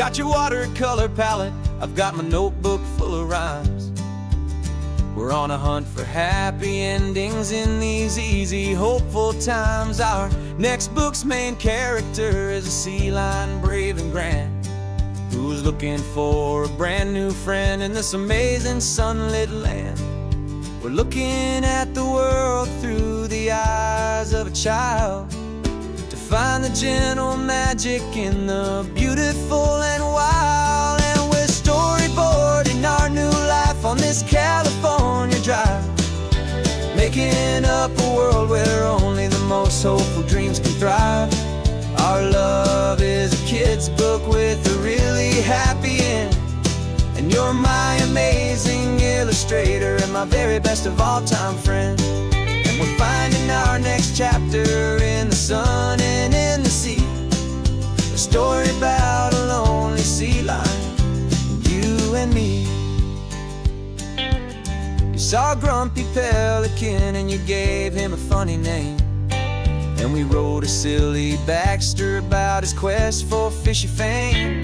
got your watercolor palette, I've got my notebook full of rhymes. We're on a hunt for happy endings in these easy, hopeful times. Our next book's main character is a sea lion, brave and grand, who's looking for a brand new friend in this amazing sunlit land. We're looking at the world through the eyes of a child, to find the gentle magic in the beautiful and wild. And we're storyboarding our new life on this California drive, making up a world where only the most hopeful dreams can thrive. Our love is a kid's book with a really happy end, and you're my amazing illustrator and my very best of all time friend. And we're finding our next chapter in the sun and in the sea, a story about a lonely sea lion, you and me. You saw a grumpy pelican and you gave him a funny name, and we wrote a silly Baxter about his quest for fishy fame.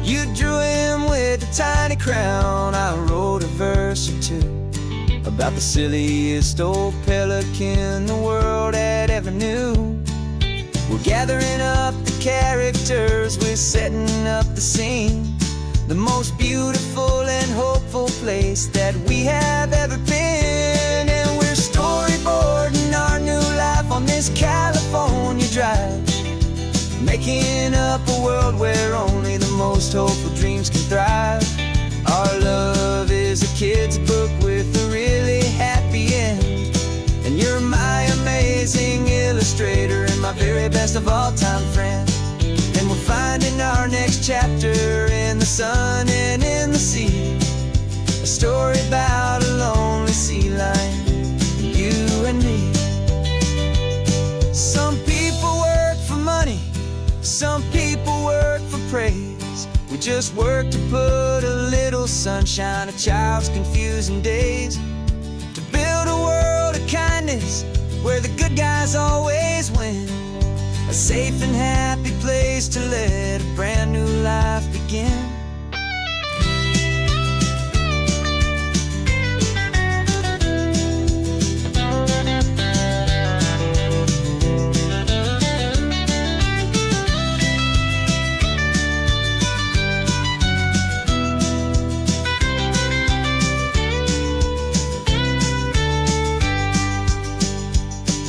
You drew him with a tiny crown, I wrote a verse or two about the silliest old pelican the world had ever knew. We're gathering up the characters, we're setting up the scene, the most beautiful and hopeful place that we have ever been. And we're storyboarding our new life on this California drive, making up a world where only the most hopeful dreams can thrive. Our love is a kid's book with a really happy end, and you're my amazing illustrator and my very best of all time friend. And we're finding our next chapter in the sun and in the sea, a story about a lonely sea lion, you and me. Some people work for money, some people work for praise. We just work to put a little sunshine in a child's confusing days, to build a world of kindness where the good guys always win, a safe and happy place to let a brand new life begin.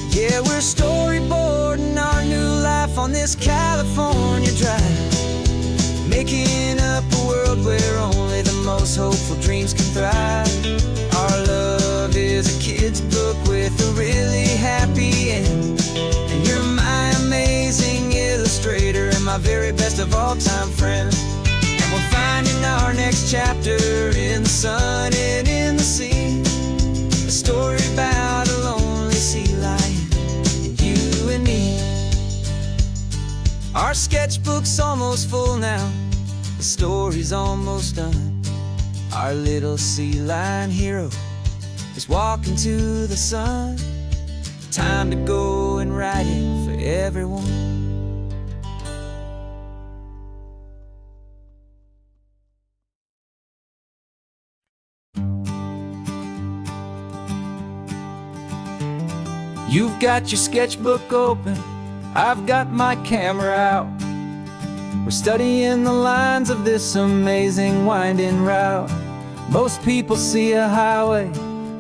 Yeah, we're storyboarding our new life on this California drive, making up a world where only the most hopeful dreams can thrive. Our love is a kid's book with a really happy end, and you're my amazing illustrator and my very best of all time friend. And we're finding our next chapter in the sun and in the sea, a story about a lonely sea lion, you and me. Our sketchbook's almost full now, the story's almost done. Our little sea lion hero is walking to the sun. Time to go and write it for everyone. You've got your sketchbook open, I've got my camera out. We're studying the lines of this amazing winding route. Most people see a highway,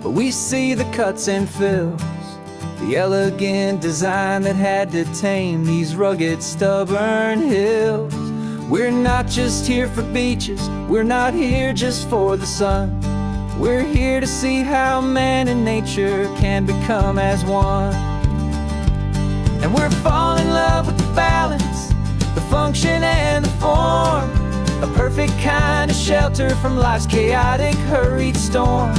but we see the cuts and fills, the elegant design that had to tame these rugged, stubborn hills. We're not just here for beaches, we're not here just for the sun. We're here to see how man and nature can become as one. And we're falling in love with the balance, the function and the form, a perfect kind of shelter from life's chaotic, hurried storm.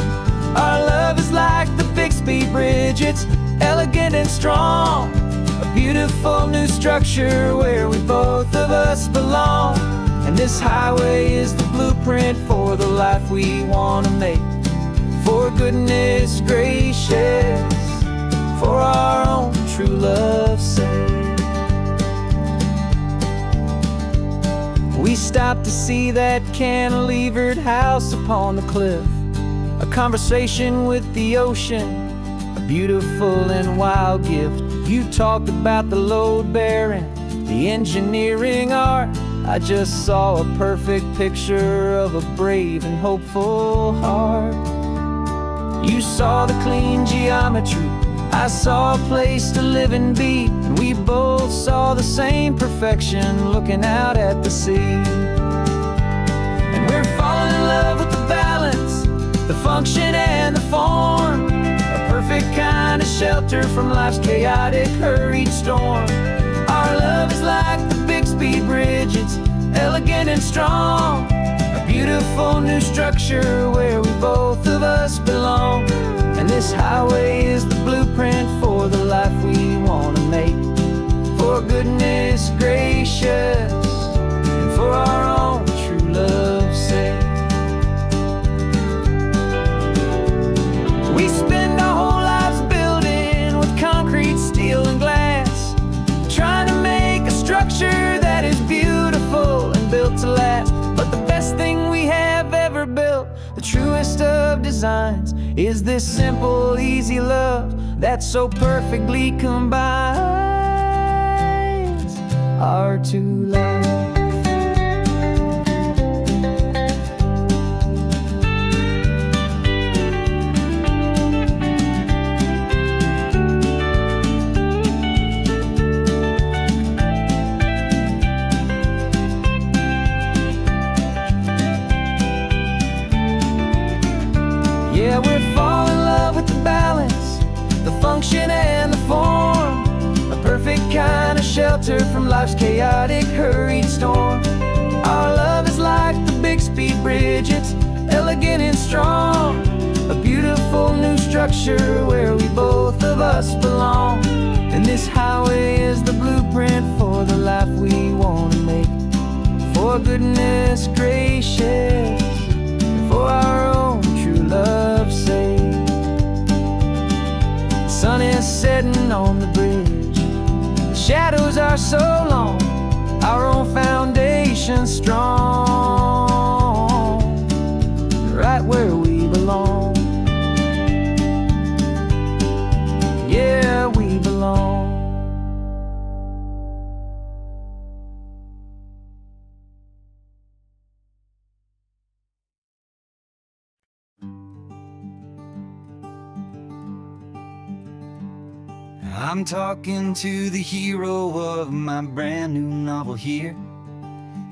Our love is like the Bixby Bridge, it's elegant and strong, a beautiful new structure where we both of us belong. And this highway is the blueprint for the life we want to make. For goodness gracious, for our own true love's sake. We stopped to see that cantilevered house upon the cliff, a conversation with the ocean, a beautiful and wild gift. You talked about the load bearing, the engineering art. I just saw a perfect picture of a brave and hopeful heart. You saw the clean geometry, I saw a place to live and be, and we both saw the same perfection looking out at the sea. And we're falling in love with the balance, the function and the form, a perfect kind of shelter from life's chaotic, hurried storm. Our love is like the Bixby Bridge, it's elegant and strong, a beautiful new structure where we both of us belong. And this highway is the blueprint for the life we want to make, for goodness gracious and for our own true love's sake. We spend our whole lives building with concrete, steel and glass, trying to make a structure that is beautiful and built to last. But the best thing we have ever built, the truest of designs, is this simple, easy love that so perfectly combines our two lives. Yeah, we're falling in love with the balance, the function and the form, a perfect kind of shelter from life's chaotic, hurried storm. Our love is like the Bixby Bridge, it's elegant and strong, a beautiful new structure where we both of us belong. And this highway is the blueprint for the life we want to make, for goodness gracious, for our own true love's sake. The sun is setting on the bridge, the shadows are so long, our own foundation strong, right where we belong. Yeah, we belong. I'm talking to the hero of my brand new novel here.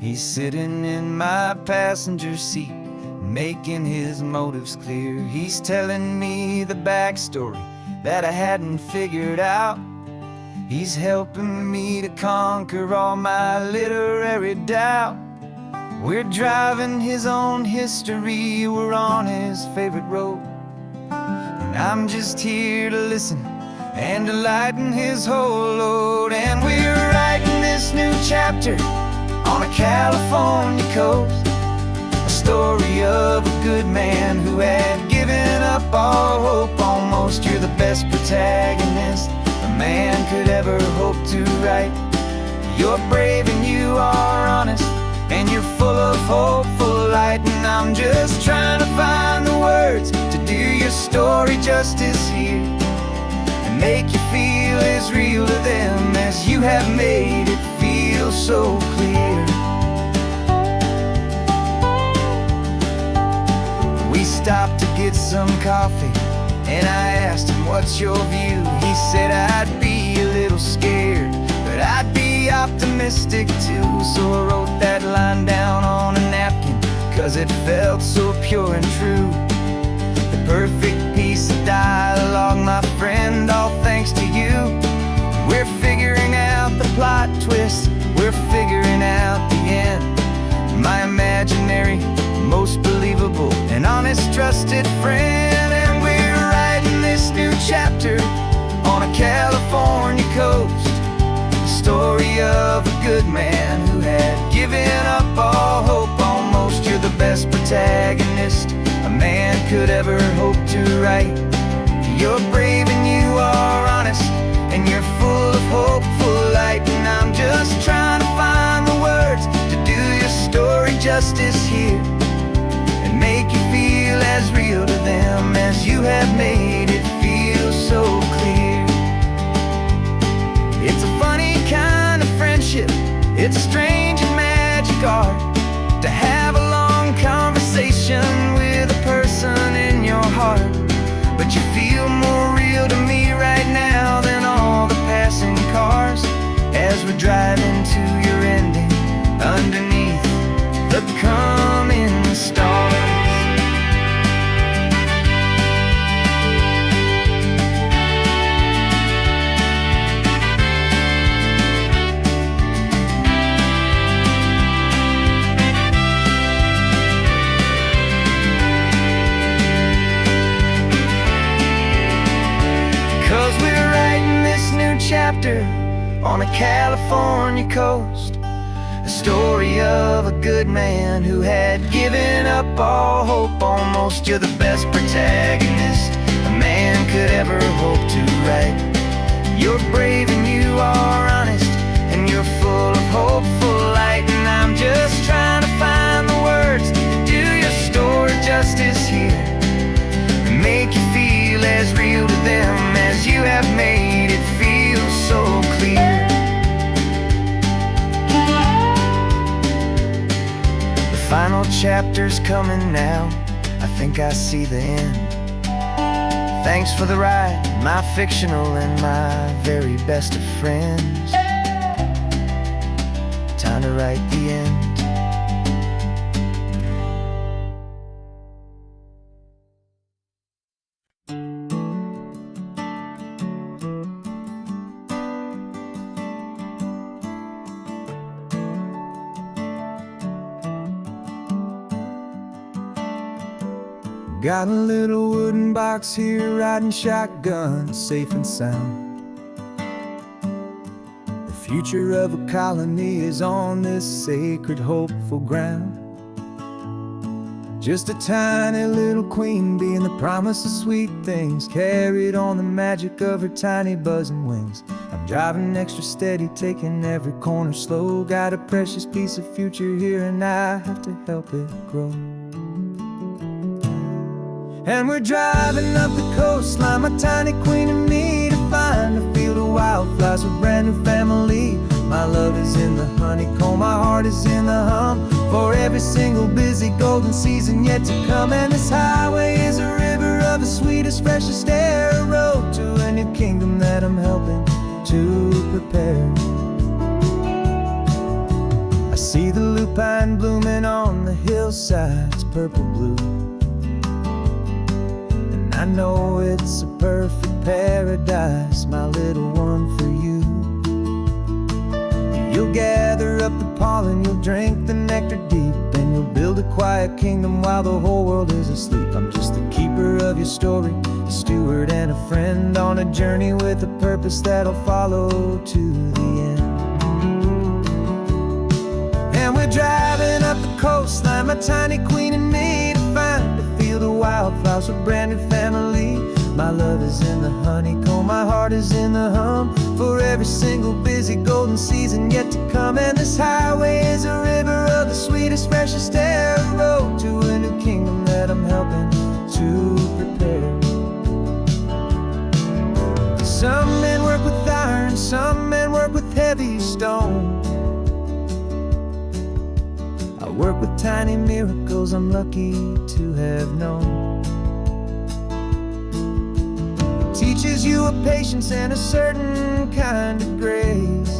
He's sitting in my passenger seat, making his motives clear. He's telling me the backstory that I hadn't figured out. He's helping me to conquer all my literary doubt. We're driving his own history, we're on his favorite road, and I'm just here to listen and to lighten his whole load. And we're writing this new chapter on a California coast, a story of a good man who had given up all hope almost. You're the best protagonist a man could ever hope to write. You're brave and you are honest, and you're full of hopeful light. And I'm just trying to find the words to do your story justice here, make you feel as real to them as you have made it feel so clear. We stopped to get some coffee, and I asked him, what's your view? He said, I'd be a little scared, but I'd be optimistic too. So I wrote that line down on a napkin, 'cause it felt so pure and true. The perfect piece of dialogue, my friend, all thanks to you. We're figuring out the plot twist, we're figuring out the end. My imaginary, most believable and honest trusted friend. And we're writing this new chapter on a California coast, the story of a good man who had given up all hope almost. You're the best protagonist a man could ever hope to write. You're brave and you are honest, and you're full of hopeful light. And I'm just trying to find the words to do your story justice here and make you feel as real to them as you have made it feel so clear. It's a funny kind of friendship, it's a strange and magic art to have a long conversation with a person in your heart. But you feel more real to me right now than all the passing cars as we're driving to your ending underneath the coming stars. 'Cause we're writing this new chapter on a California coast, a story of a good man who had given up all hope almost. You're the best protagonist a man could ever hope to write. You're brave and you are honest, and you're full of hopeful light. And I'm just trying to find the words to do your story justice here and make you feel as real to them as you have made it feel so clear. The final chapter's coming now, I think I see the end. Thanks for the ride, my fictional and my very best of friends. Time to write the end. Got a little wooden box here, riding shotgun, safe and sound. The future of a colony is on this sacred, hopeful ground. Just a tiny little queen bee and the promise of sweet things, carried on the magic of her tiny buzzing wings. I'm driving extra steady, taking every corner slow. Got a precious piece of future here and I have to help it grow. And we're driving up the coastline, my tiny queen and me, to find a field of wildflowers with brand new family. My love is in the honeycomb, my heart is in the hum, for every single busy golden season yet to come. And this highway is a river of the sweetest, freshest air, a road to a new kingdom that I'm helping to prepare. I see the lupine blooming on the hillsides, purple blue. I know it's a perfect paradise, my little one, for you. You'll gather up the pollen, you'll drink the nectar deep, and you'll build a quiet kingdom while the whole world is asleep. I'm just the keeper of your story, a steward and a friend on a journey with a purpose that'll follow to the end. And we're driving up the coastline, my tiny queen and me, to find a field of wildflowers with brand new family. My love is in the honeycomb, my heart is in the hum, for every single busy golden season yet to come. And this highway is a river of the sweetest, freshest air, a road to a new kingdom that I'm helping to prepare. Some men work with iron, some men work with heavy stone. I work with tiny miracles I'm lucky to have known. It teaches you a patience and a certain kind of grace,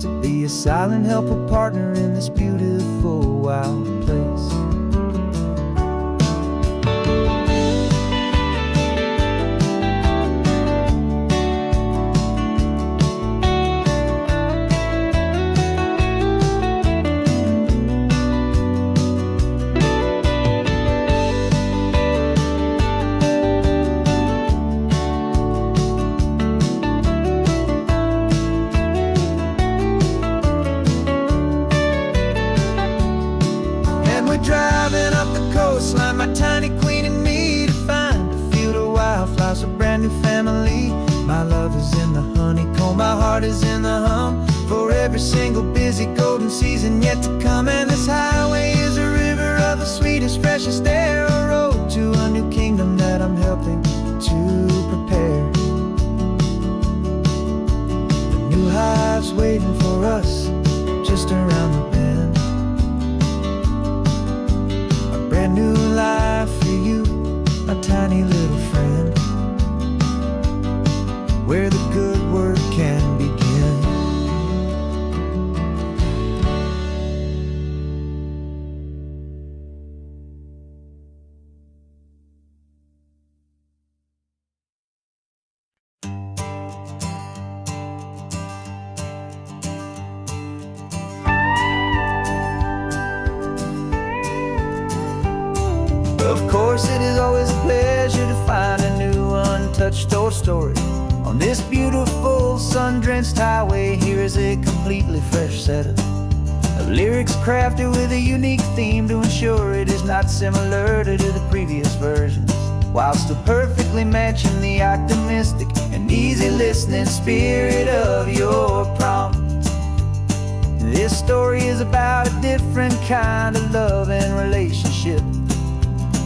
to be a silent, helpful partner in this beautiful, wild place. Driving up the coastline, my tiny queen and me, to find a field of wildflowers, a brand new family. My love is in the honeycomb, my heart is in the hum, for every every single busy golden season yet to come. And this highway is a river of the sweetest, freshest air, a road to a new kingdom that I'm helping to prepare. The new hive's waiting for us just around the bend. A brand new life for you, a tiny little friend, where the good work can begin. Of course, it is always a pleasure to find a new untouched old story. On this beautiful sun-drenched highway, here is a completely fresh set of lyrics crafted with a unique theme to ensure it is not similar to the previous versions, while still perfectly matching the optimistic and easy listening spirit of your prompt. This story is about a different kind of love and relationship.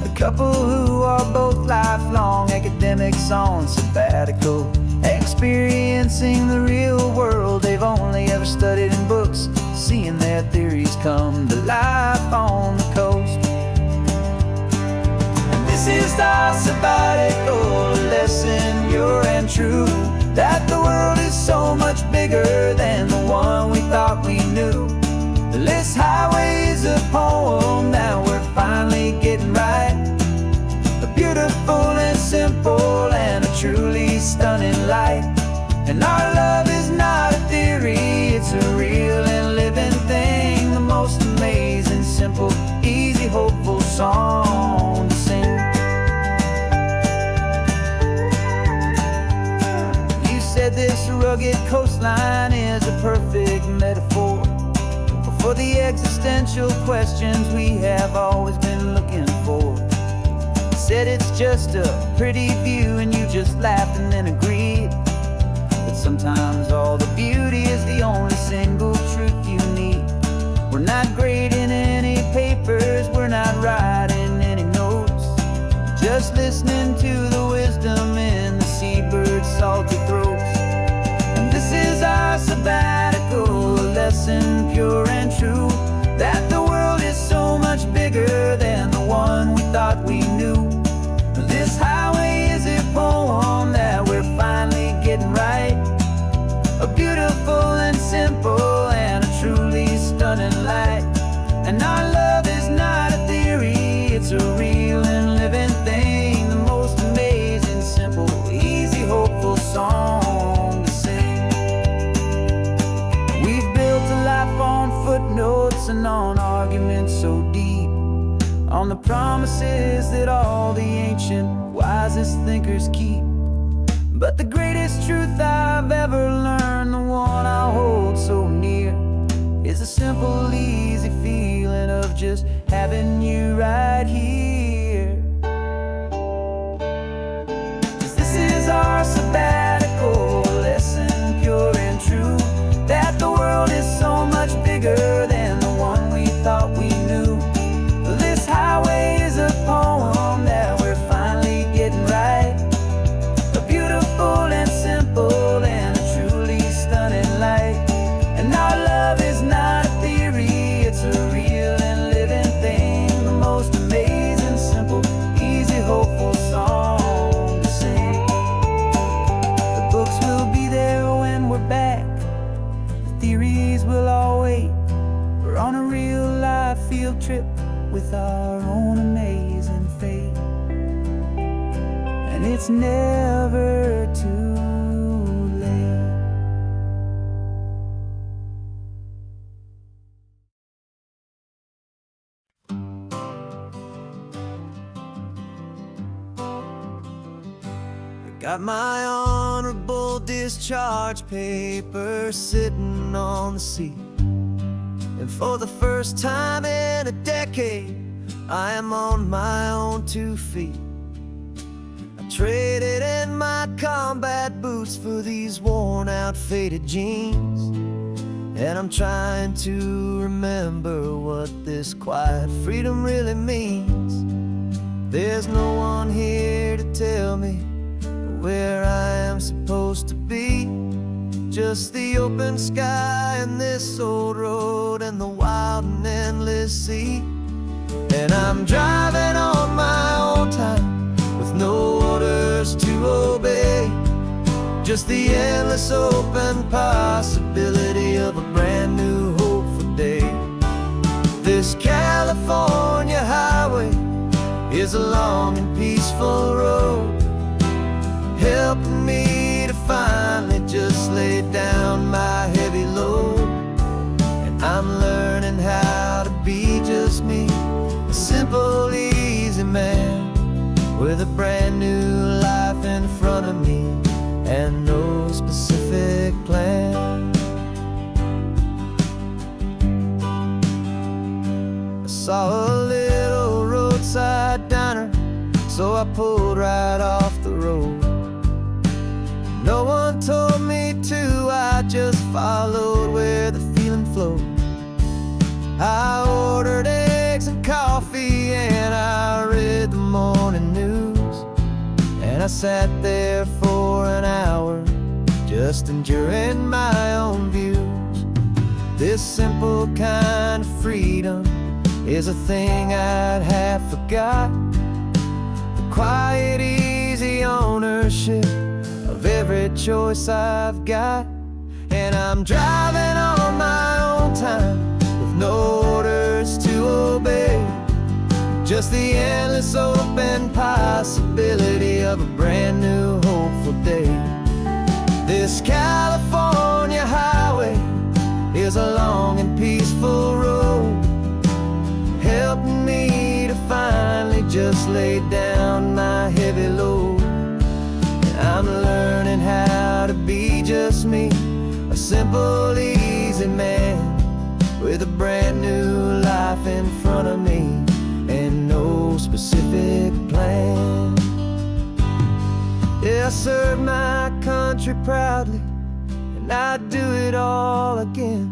A couple who are both lifelong academics on sabbatical, experiencing the real world they've only ever studied in books, seeing their theories come to life on the coast. And this is our sabbatical lesson, pure and true, that the world is so much bigger than the one we thought we knew. This highway is a poem that we're finally getting right, a beautiful and simple and a truly stunning light. And our love is not a theory, it's a real and living thing, the most amazing, simple, easy, hopeful song to sing. You said this rugged coastline is a perfect metaphor for the existential questions we have always been looking for. You said it's just a pretty view and you just laughed and then agreed. But sometimes all the beauty is the only single truth you need. We're not grading any papers, we're not writing any notes, just listening to the wisdom in the seabird's salty throats. And this is our sabbatical lesson, pure and true, that the world is so much bigger than the one we thought we knew. This highway is a poem that we're finally getting right, a beautiful and simple and a truly stunning light. And our love is not a theory, it's a real and living thing, the most amazing, simple, easy, hopeful song to sing. We've built a life on footnotes and on arguments so deep, on the promises that all the ancient, wisest thinkers keep. But the greatest truth I've ever learned, the one I hold so near, is a simple, easy feeling of just having you right here. 'Cause this is our sabbatical lesson, pure and true, that the world is so much bigger than the one we thought we knew. This highway is a poem that we're finally getting right, a beautiful and simple and a truly stunning light. And our love is not a theory, it's a real and living thing, the most amazing, simple, easy, hopeful song to sing. The books will be there when we're back, the theories will all wait. We're on a real life field trip with our own amazing fate, and it's never too late. I got my honorable discharge paper sitting on the seat, and for the first time in a decade, I am on my own 2 feet. I traded in my combat boots for these worn out, faded jeans, And I'm trying to remember what this quiet freedom really means. There's no one here to tell me where I am supposed to be. Just the open sky and this old road and the wild and endless sea. And I'm driving on my own time with no orders to obey. Just the endless open possibility of a brand new hopeful day. This California highway is a long and peaceful road, helping me to finally just lay down my heavy load. And I'm learning how to be just me, a simple, easy man with a brand new life in front of me and no specific plan. I saw a little roadside diner, so I pulled right off the road. No one told me to, I just followed where the feeling flowed. I ordered eggs and coffee and I read the morning news. And I sat there for an hour, just enjoying my own views. This simple kind of freedom is a thing I'd have forgot. The quiet, easy ownership of every choice I've got. And I'm driving on my own time with no orders to obey. Just the endless open possibility of a brand new hopeful day. This California highway is a long and peaceful road, helping me to finally just lay down my heavy load. And I'm learning how to be just me, a simple, easy man with a brand new life in front of me and no specific plan. Yeah, I serve my country proudly, and I'd do it all again.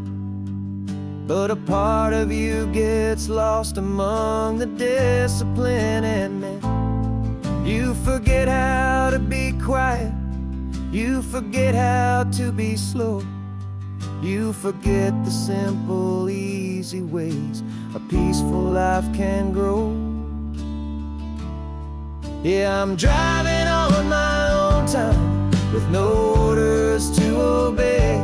But a part of you gets lost among the discipline, and man, you forget how to be quiet, you forget how to be slow, you forget the simple, easy ways a peaceful life can grow. Yeah, I'm driving on my own time with no orders to obey.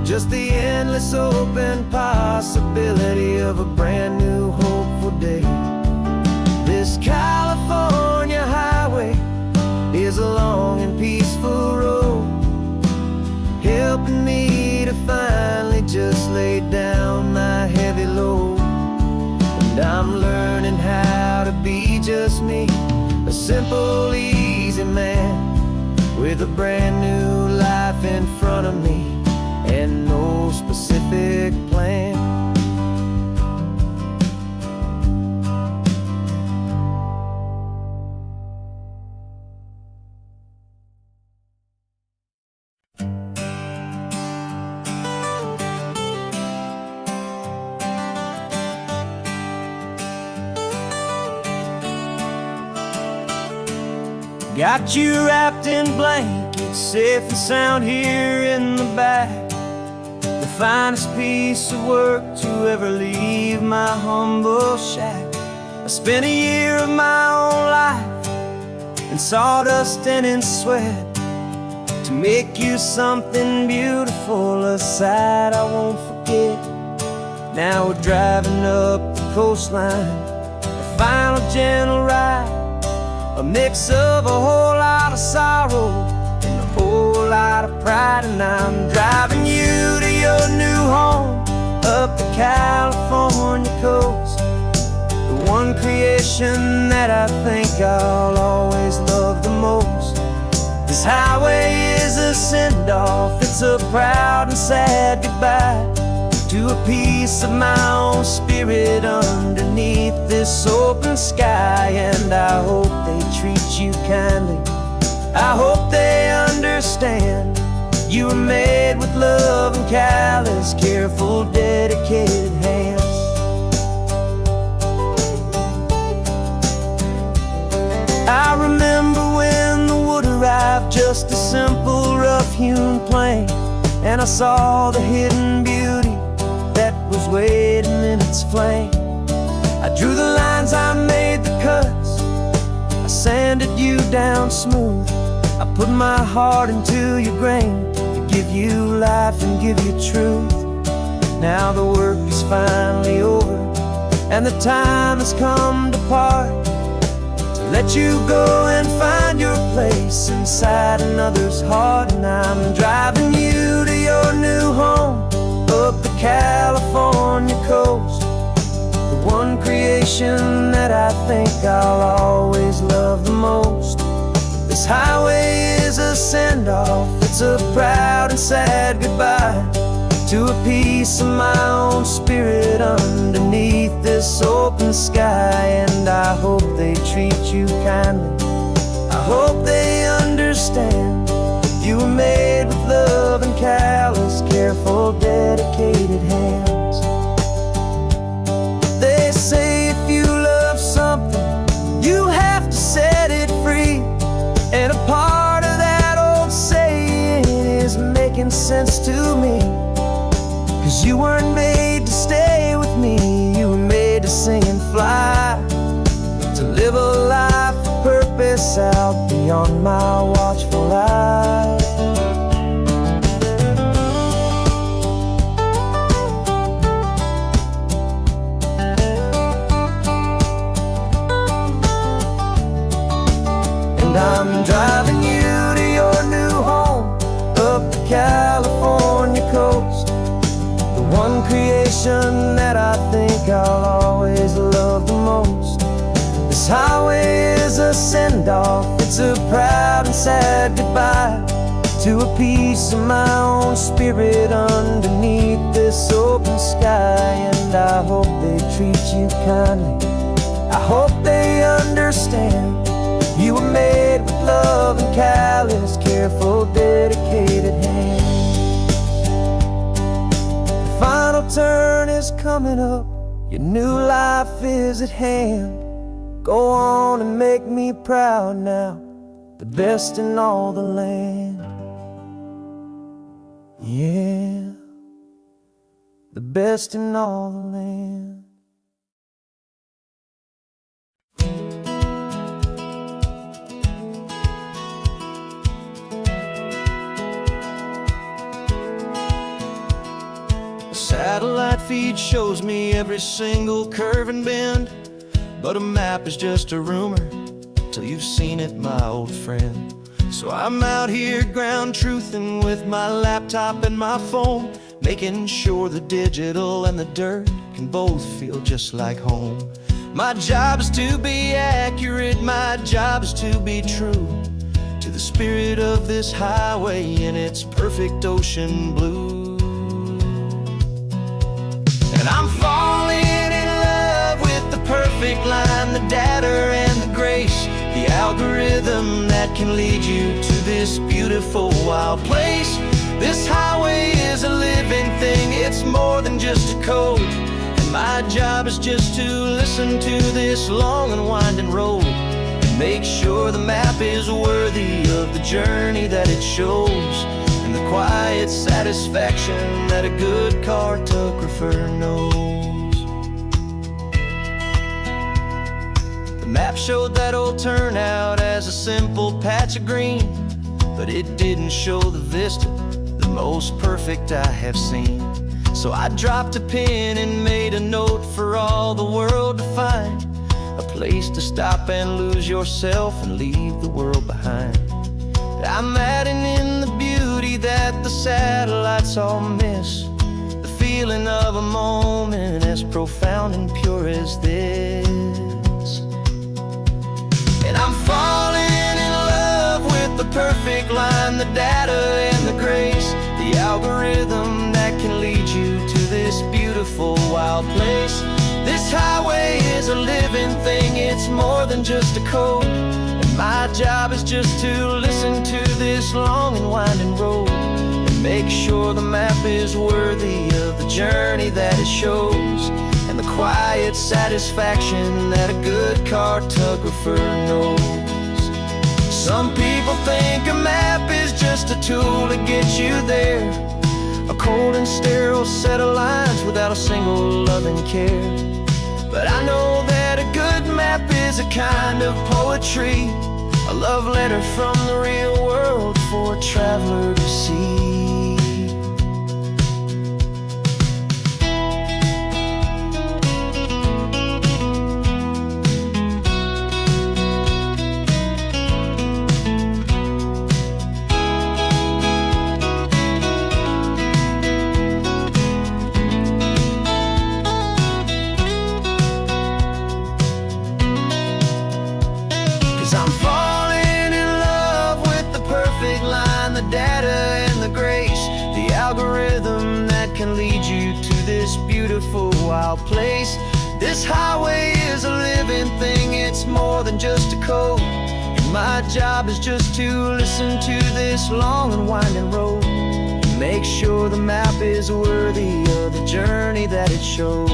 Just the endless open possibility of a brand new hopeful day. This California highway is a long and peaceful road, helping me to finally just lay down my heavy load. And I'm learning how to be just me, a simple, easy man with a brand new life in front of me and no specific plan. Got you wrapped in blankets, safe and sound here in the back. The finest piece of work to ever leave my humble shack. I spent a year of my own life in sawdust and in sweat to make you something beautiful, a sight I won't forget. Now we're driving up the coastline, a final gentle ride, a mix of a whole lot of sorrow and a whole lot of pride. And I'm driving you to your new home up the California coast, the one creation that I think I'll always love the most. This highway is a send-off, it's a proud and sad goodbye to a piece of my own spirit underneath this open sky. And I hope they treat you kindly, I hope they understand. You were made with love and callous, careful, dedicated hands. I remember when the wood arrived, just a simple rough-hewn plank, and I saw the hidden beauty that was waiting in its flame. I drew the lines, I made the cuts, I sanded you down smooth. I put my heart into your grain to give you life and give you truth. Now the work is finally over, and the time has come to part, to let you go and find your place inside another's heart. And I'm driving you to your new home up the California coast, the one creation that I think I'll always love the most. This highway is a send-off, it's a proud and sad goodbye to a piece of my own spirit underneath this open sky. And I hope they treat you kindly, I hope they understand. You were made with love and callous, careful, dedicated hands. They say if you love something, you have to set it free. And a part of that old saying is making sense to me. 'Cause you weren't made to stay with me, you were made to sing and fly, to live a life of purpose out beyond my watchful eye. And I'm driving you to your new home up the California coast, the one creation that I think I'll always love the most. This highway is a send-off, it's a proud and sad goodbye to a piece of my own spirit underneath this open sky. And I hope they treat you kindly, I hope they understand. You were made with love and callous, careful, dedicated hands. The final turn is coming up, your new life is at hand. Go on and make me proud now, the best in all the land. Yeah, the best in all the land. Satellite feed shows me every single curve and bend, but a map is just a rumor till you've seen it, my old friend. So I'm out here ground truthing with my laptop and my phone, making sure the digital and the dirt can both feel just like home. My job is to be accurate, my job is to be true to the spirit of this highway in its perfect ocean blue. And I'm falling in love with the perfect line, the data and the grace, the algorithm that can lead you to this beautiful wild place. This highway is a living thing, it's more than just a code. And my job is just to listen to this long and winding road and make sure the map is worthy of the journey that it shows, and the quiet satisfaction that a good cartographer knows. The map showed that old turnout as a simple patch of green, but it didn't show the vista, the most perfect I have seen. So I dropped a pin and made a note for all the world to find, a place to stop and lose yourself and leave the world behind. I'm adding in the beauty that the satellites all miss, the feeling of a moment as profound and pure as this. And I'm falling in love with the perfect line, the data and the grace, the algorithm that can lead you to this beautiful wild place. This highway is a living thing, it's more than just a code. And my job is just to listen to this long and winding road and Make sure the map is worthy of the journey that it shows, and the quiet satisfaction that a good cartographer knows. Some people think a map is just a tool to get you there, a cold and sterile set of lines without a single loving care. But I know that a good map is a kind of poetry, a love letter from the real world for a traveler to see. 'Cause I'm falling in love with the perfect line, the data and the grace, the algorithm that can lead you to this beautiful wild place. This highway is a living thing, it's more than just a code, and my job is just to listen to this long and winding road, and make sure the map is worthy of the journey that it shows,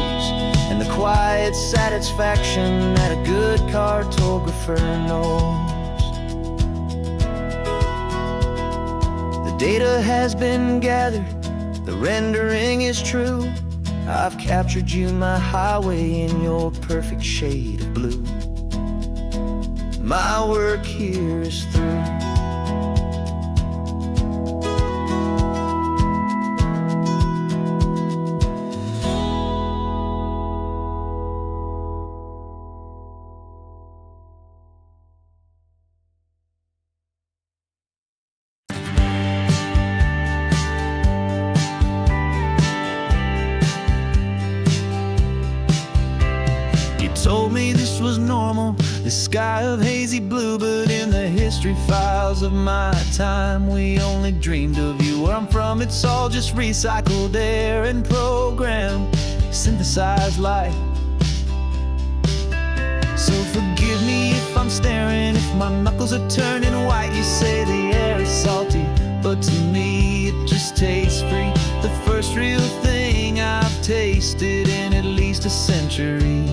and the quiet satisfaction that a good cartographer knows. The data has been gathered, the rendering is true. I've captured you, my highway, in your perfect shade of blue. My work here is through. Told me this was normal, this sky of hazy blue, but in the history files of my time, we only dreamed of you. Where I'm from, it's all just recycled air and programmed, synthesized light. So forgive me if I'm staring, if my knuckles are turning white. You say the air is salty, but to me it just tastes free. The first real thing I've tasted in at least a century.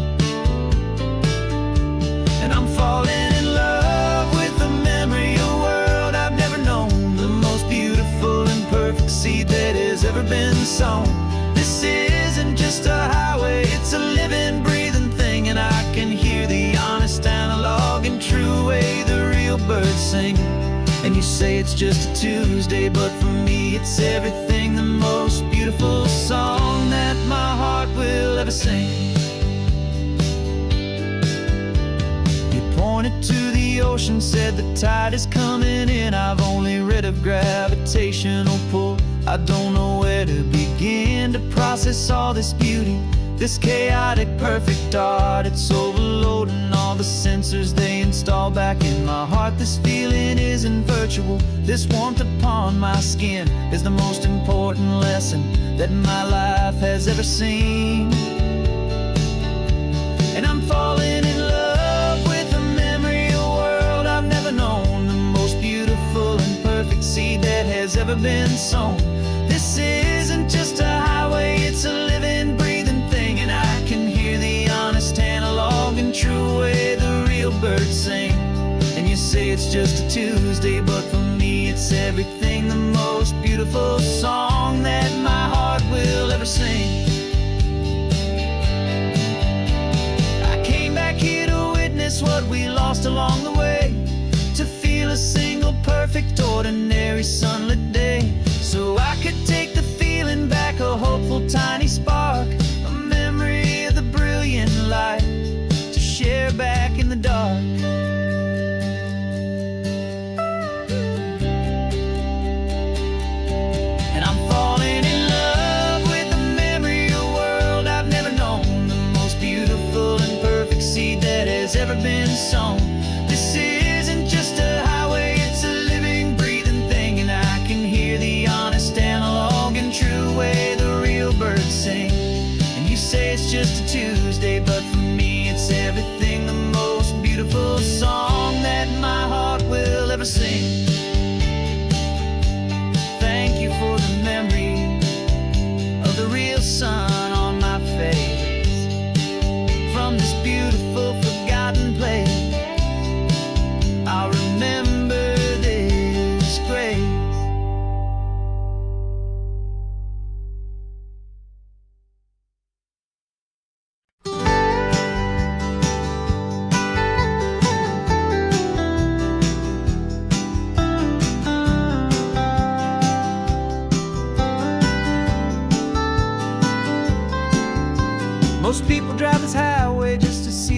And I'm falling in love with the memory of a world I've never known, the most beautiful and perfect seed that has ever been sown. This isn't just a highway, it's a living, breathing thing, and I can hear the honest, analog, and true way the real birds sing. And you say it's just a Tuesday, but for me it's everything, the most beautiful song that my heart will ever sing. Pointed to the ocean, said the tide is coming in. I've only read of gravitational pull, I don't know where to begin to process all this beauty, this chaotic perfect art. It's overloading all the sensors they install back in my heart. This feeling isn't virtual, this warmth upon my skin is the most important lesson that my life has ever seen. And I'm falling in love known, the most beautiful and perfect seed that has ever been sown. This isn't just a highway, it's a living, breathing thing, and I can hear the honest, analog, and true way the real birds sing. And you say it's just a Tuesday, but for me it's everything, the most beautiful song that my heart will ever sing. I came back here to witness what we lost along the way, to feel a single perfect ordinary sunlit day, so I could take the feeling back, a hopeful tiny spark, a memory of the brilliant light to share back in the dark. And I'm falling in love with the memory of a world I've never known, the most beautiful and perfect seed that has ever been sown. This isn't just a highway, it's a living, breathing thing, and I can hear the honest, analog, and true way the real birds sing.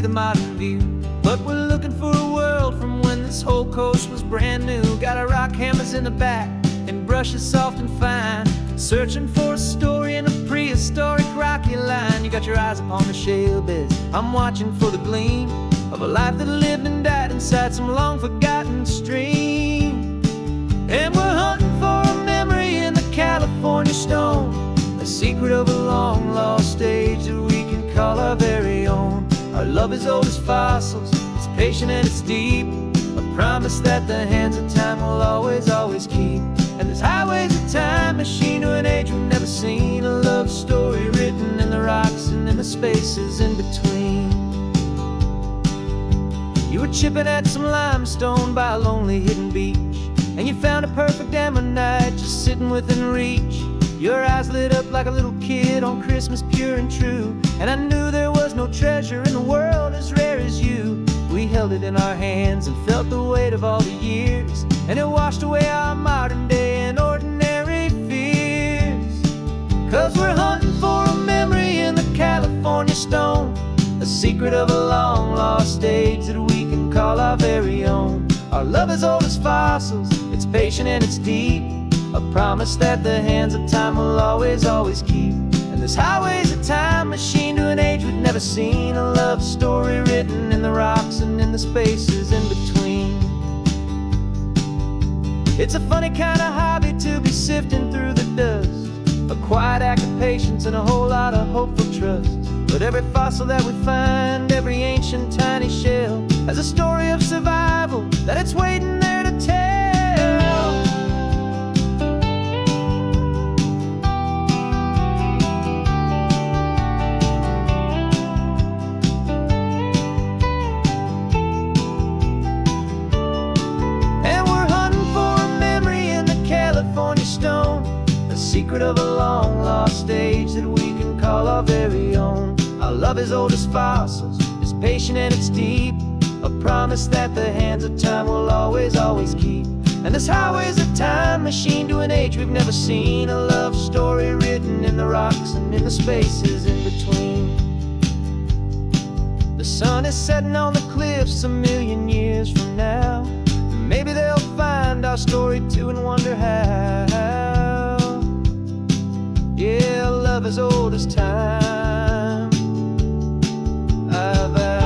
the modern view. But we're looking for a world from when this whole coast was brand new. Got our rock hammers in the back and brushes soft and fine, searching for a story in a prehistoric rocky line. You got your eyes upon the shale beds, I'm watching for the gleam of a life that lived and died inside some long forgotten stream. And we're hunting for a memory in the California stone, a secret of a long lost age that we can call our very own. Our love is old as fossils, it's patient and it's deep, a promise that the hands of time will always, always keep. And this highway's a time machine to an age we've never seen, a love story written in the rocks and in the spaces in between. You were chipping at some limestone by a lonely hidden beach, and you found a perfect ammonite just sitting within reach. Your eyes lit up like a little kid on Christmas, pure and true. And I knew there was no treasure in the world as rare as you. We held it in our hands and felt the weight of all the years, and it washed away our modern day and ordinary fears. 'Cause we're hunting for a memory in the California stone, a secret of a long lost age that we can call our very own. Our love is old as fossils, it's patient and it's deep, a promise that the hands of time will always, always keep. And this highway's a time machine to an age we've never seen, a love story written in the rocks and in the spaces in between. It's a funny kind of hobby to be sifting through the dust, a quiet act of patience and a whole lot of hopeful trust. But every fossil that we find, every ancient tiny shell, has a story of survival that it's waiting there to tell. Secret of a long lost age that we can call our very own. Our love is old as fossils, it's patient and it's deep, a promise that the hands of time will always, always keep. And this highway's a time machine to an age we've never seen, a love story written in the rocks and in the spaces in between. The sun is setting on the cliffs a million years from now, maybe they'll find our story too and wonder how. Yeah, love as old as time, I vow.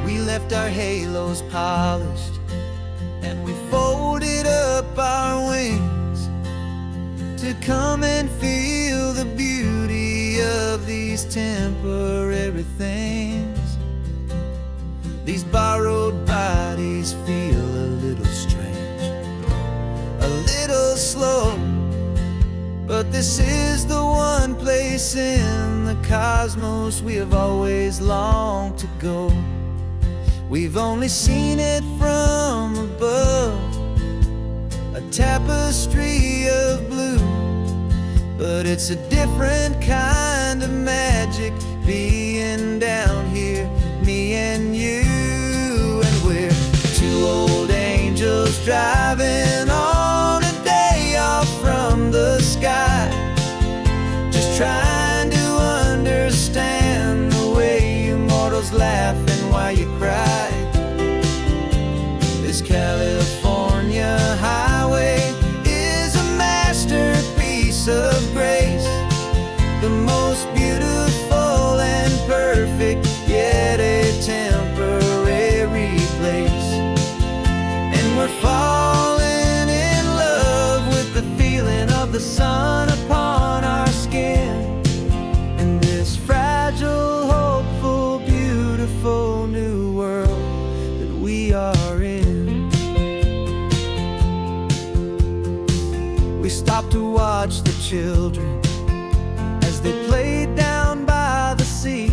We left our halos polished and we folded up our wings to come and feel the beauty of these temporary things. These borrowed bodies feel a little strange, a little slow, but this is the one place in the cosmos we have always longed to go. We've only seen it from above, a tapestry of blue, but it's a different kind of magic being down here, me and you. And we're two old angels driving on a day off from the sky, just trying to understand the way you mortals laugh and why you cry. This California highway is a masterpiece of grace, the most beautiful and perfect, yet a temporary place. And we're falling in love with the feeling of the sun upon our skin, in this fragile, hopeful, beautiful new world that we are in. We stopped to watch the children as they played down by the sea,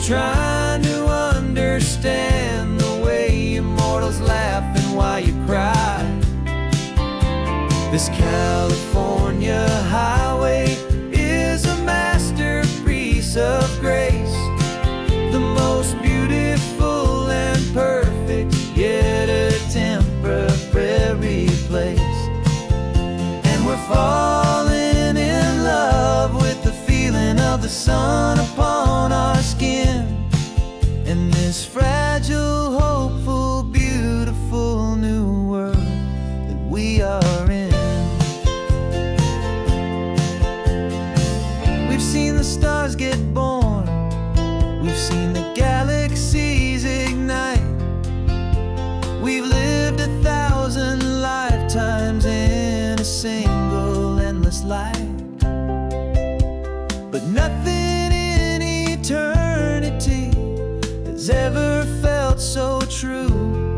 just trying to understand the way you mortals laugh and why you cry. This California highway is a masterpiece of grace, the most beautiful and perfect, yet a temporary place. And we're falling in love with the feeling of the sun upon our skin, and this fragile, hopeful, beautiful new world that we are in. We've seen the stars get born, we've seen the galaxies ignite, we've lived 1,000 lifetimes in a single endless life. But nothing in eternity has ever felt so true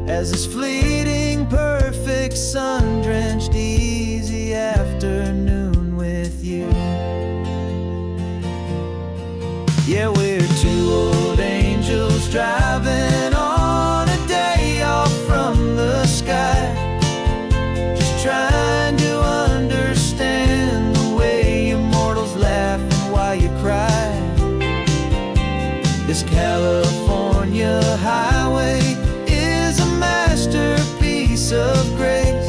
as this fleeting, perfect, sun-drenched, easy afternoon with you. Yeah, we're two old angels driving on a day off from the sky, just trying to understand the way you mortals laugh and why you cry. This California highway is a masterpiece of grace,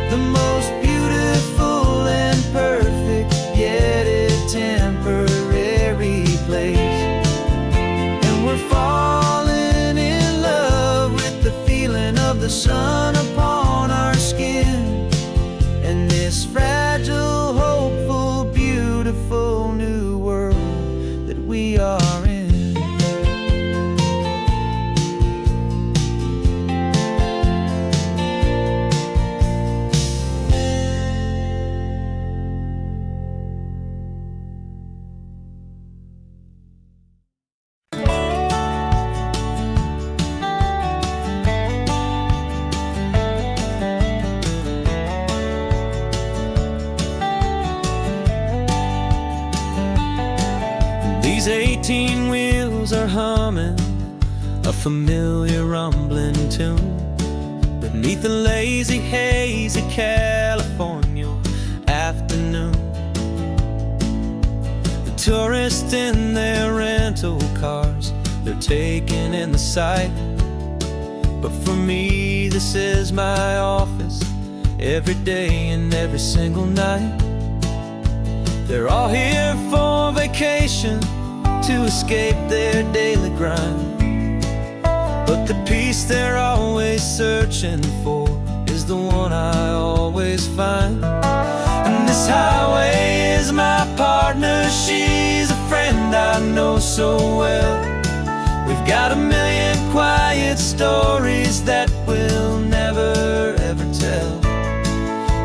the most beautiful and perfect, yet a temporary place. And we're falling in love with the feeling of the sun upon our skin, and this fragile, hopeful, beautiful new world that we are in. These 18 wheels are humming a familiar rumbling tune beneath the lazy haze of California afternoon. The tourists in their rental cars, they're taking in the sight, but for me this is my office every day and every single night. They're all here for vacation, to escape their daily grind, but the peace they're always searching for is the one I always find. And this highway is my partner, she's a friend I know so well. We've got a million quiet stories that we'll never ever tell.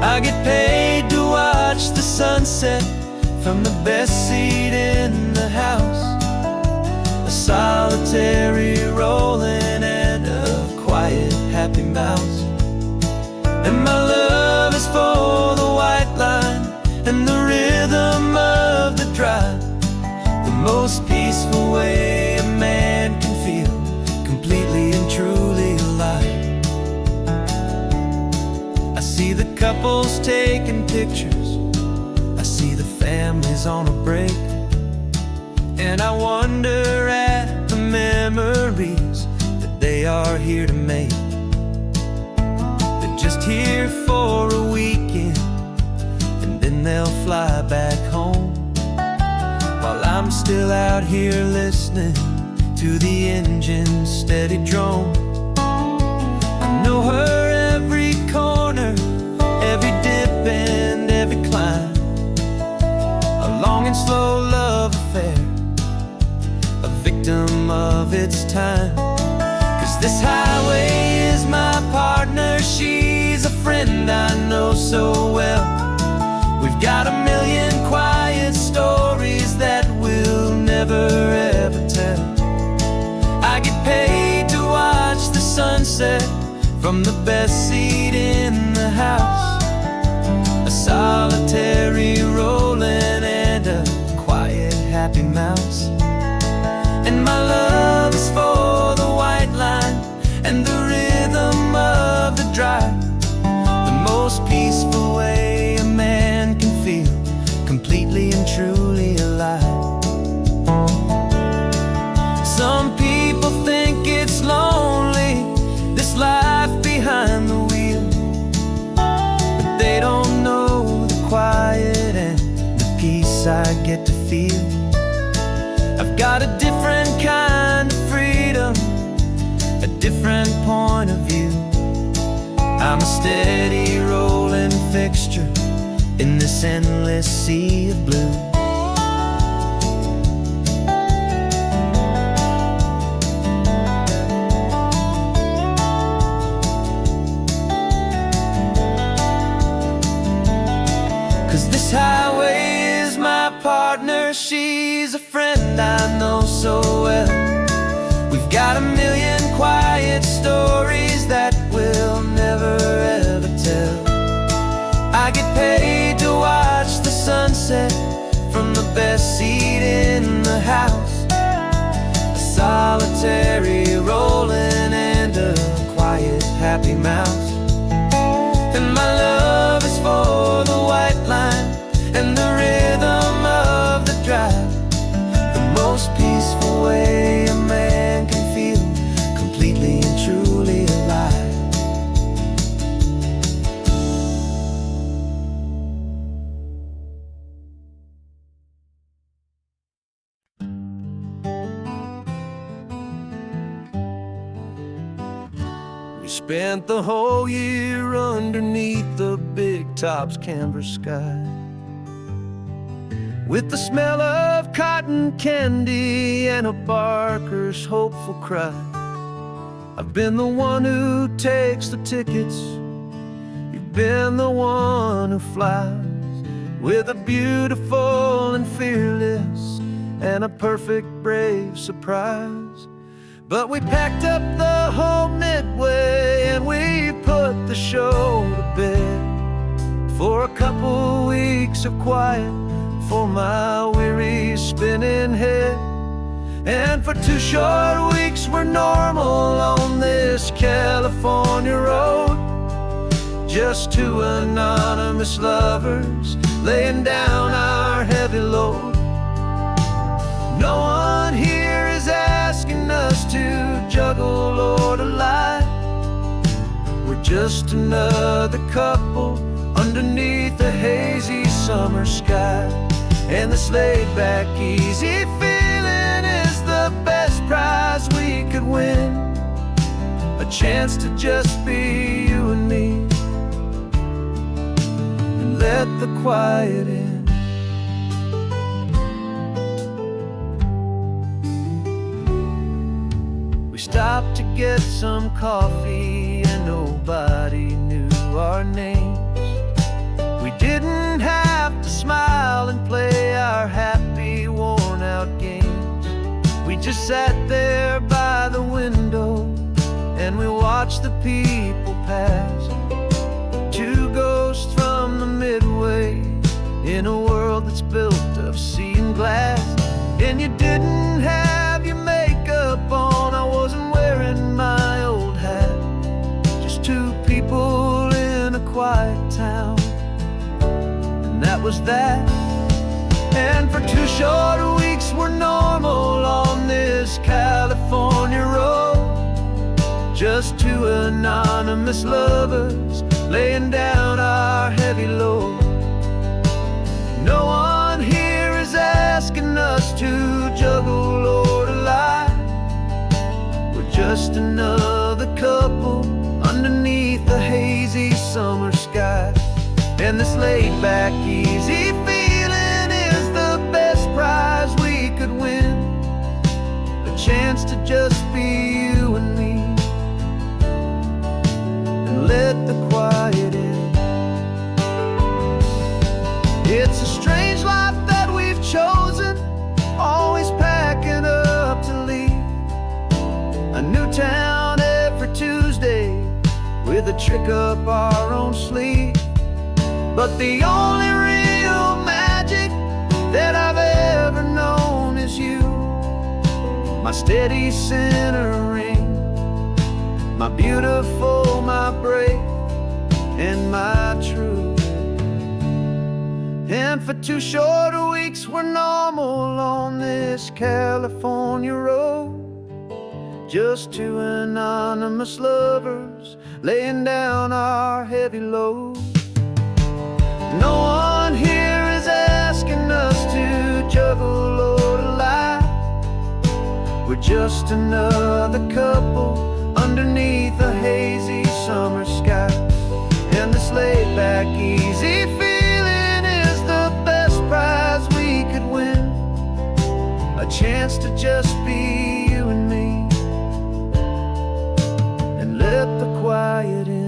I get paid to watch the sunset from the best seat in the house, a solitary rolling and a quiet, happy mouse. And my love is for the white line and the rhythm of the drive, the most peaceful way a man can feel completely and truly alive. I see the couples taking pictures, I see the families on a break, and I wonder at the memories that they are here to make. They're just here for a weekend, and then they'll fly back home, while I'm still out here listening to the engine's steady drone. I know her every corner, every dip and every climb, a long and slow love affair, a victim of its time. 'Cause this highway is my partner, she's a friend I know so well. We've got a million quiet stories that we'll never ever tell. I get paid to watch the sunset from the best seat in the house, a solitary rolling and a quiet, happy mouse. got a different kind of freedom, a different point of view. I'm a steady rolling fixture in this endless sea of blue. 'Cause this highway is my partner, she's a friend I know so well. We've got a million quiet stories that we'll never ever tell. I get paid to watch the sunset from the best seat in the house, a solitary rolling and a quiet happy mouse. And my love is for the white line and the rhythm of the drive, the most peaceful way a man can feel completely and truly alive. We spent the whole year underneath the big top's canvas sky, with the smell of cotton candy and a barker's hopeful cry. I've been the one who takes the tickets, you've been the one who flies, with a beautiful and fearless and a perfect brave surprise. But we packed up the whole Midway and we put the show to bed for a couple weeks of quiet for my weary spinning head. And for 2 short weeks we're normal on this California road, just 2 anonymous lovers laying down our heavy load. No one here is asking us to juggle or to lie. We're just another couple underneath a hazy summer sky. And this laid-back, easy feeling is the best prize we could win, a chance to just be you and me, and let the quiet in. We stopped to get some coffee and nobody knew our names. We didn't have to smile and play our happy, worn-out games. We just sat there by the window and we watched the people pass, 2 ghosts from the Midway in a world that's built of sea and glass. And you didn't have your makeup on, I wasn't wearing my old hat, just 2 people in a quiet town, and that was that. And for 2 short weeks we're normal on this California road, just 2 anonymous lovers laying down our heavy load. No one here is asking us to juggle or to lie. We're just another couple underneath the hazy summer sky. And this laid-back, easy feeling is the best prize we could win, a chance to just be you and me, and let the quiet in. It's a strange life that we've chosen, always packing up to leave a new town every Tuesday with a trick up our own sleeve. But the only real magic that I've ever known is you, my steady centering, my beautiful, my brave, and my true. And for 2 short weeks we're normal on this California road, just 2 anonymous lovers laying down our heavy load. No one here is asking us to juggle or to lie. We're just another couple underneath a hazy summer sky. And this laid-back, easy feeling is the best prize we could win. A chance to just be you and me, and let the quiet in.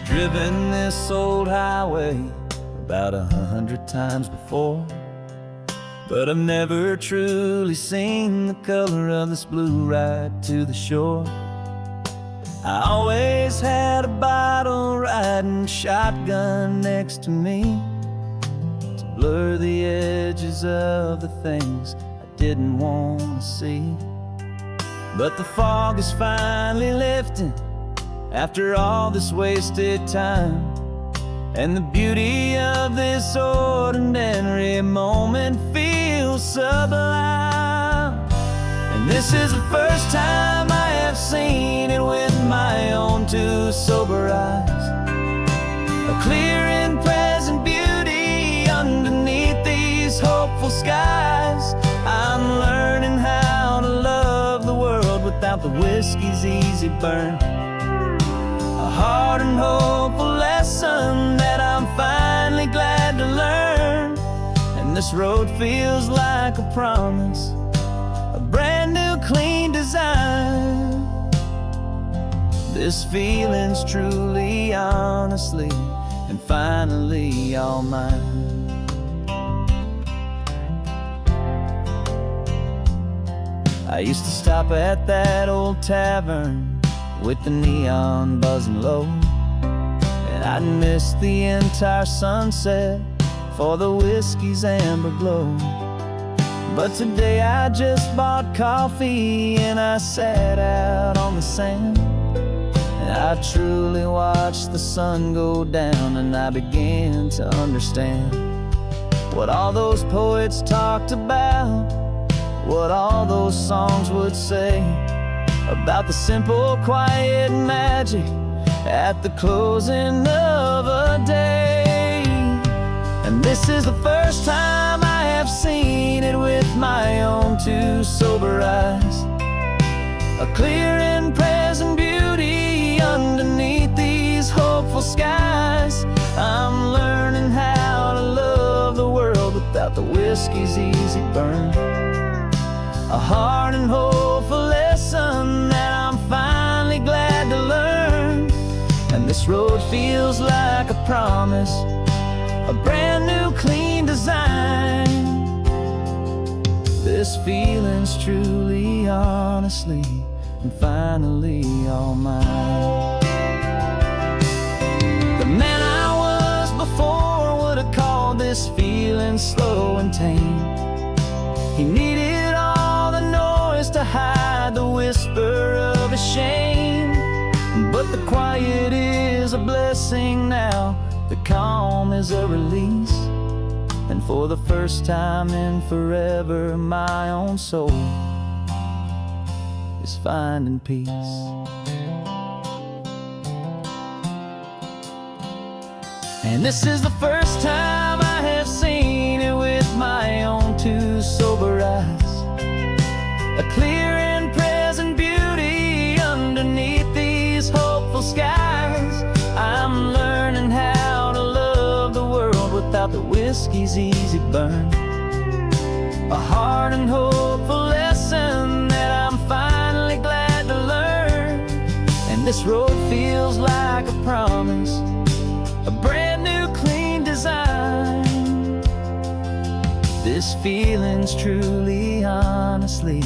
Driven this old highway about 100 times before, but I've never truly seen the color of this blue ride to the shore. I always had a bottle riding shotgun next to me to blur the edges of the things I didn't want to see. But the fog is finally lifting after all this wasted time, and the beauty of this ordinary moment feels sublime. And this is the first time I have seen it with my own two sober eyes. A clear and present beauty underneath these hopeful skies. I'm learning how to love the world without the whiskey's easy burn. A hard and hopeful lesson that I'm finally glad to learn. And this road feels like a promise, a brand new clean design. This feeling's truly, honestly, and finally all mine. I used to stop at that old tavern with the neon buzzing low, and I'd miss the entire sunset for the whiskey's amber glow. But today I just bought coffee and I sat out on the sand, and I truly watched the sun go down, and I began to understand what all those poets talked about, what all those songs would say about the simple, quiet magic at the closing of a day. And this is the first time I have seen it with my own two sober eyes. A clear and present beauty underneath these hopeful skies. I'm learning how to love the world without the whiskey's easy burn. A hard and hopeful lesson that I'm finally glad to learn. And this road feels like a promise, a brand new clean design. This feeling's truly, honestly, and finally all mine. The man I was before would have called this feeling slow and tame. He needed all the noise to hide the whisper of his shame. But the quiet is a blessing now, the calm is a release. And for the first time in forever, my own soul is finding peace. And this is the first time I have seen it with my own two sober eyes. A clear and present beauty underneath these hopeful skies. I'm learning how to love the world without the whiskey's easy burn. A hard and hopeful lesson that I'm finally glad to learn. And this road feels like a promise, a brand new clean design. This feeling's truly, honestly,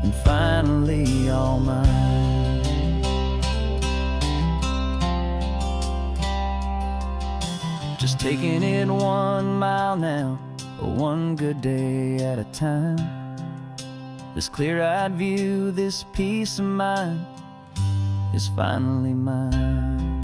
and finally all mine. Just taking it 1 mile now, one good day at a time. This clear-eyed view, this peace of mind is finally mine.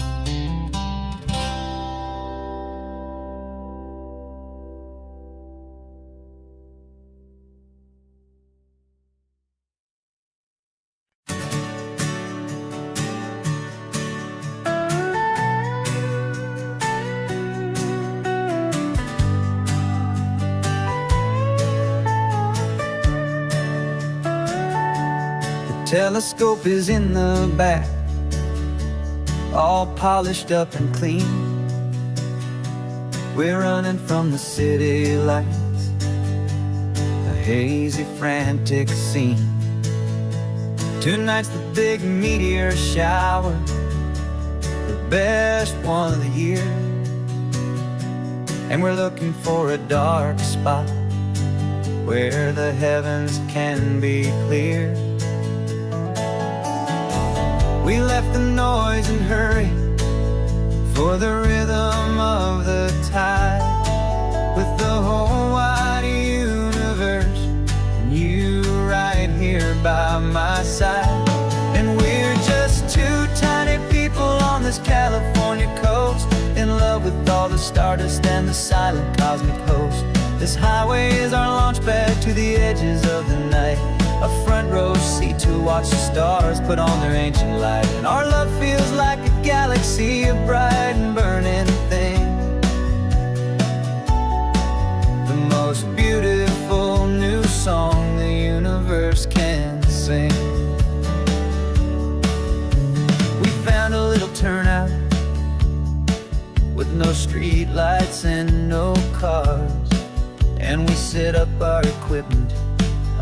Telescope is in the back, all polished up and clean. We're running from the city lights, a hazy, frantic scene. Tonight's the big meteor shower, the best one of the year. And we're looking for a dark spot where the heavens can be clear. We left the noise and hurry for the rhythm of the tide, with the whole wide universe and you right here by my side. And we're just two tiny people on this California coast, in love with all the stardust and the silent cosmic host. This highway is our launch pad to the edges of the night, a front row seat to watch the stars put on their ancient light. And our love feels like a galaxy, a bright and burning thing, the most beautiful new song the universe can sing. We found a little turnout with no street lights and no cars, and we set up our equipment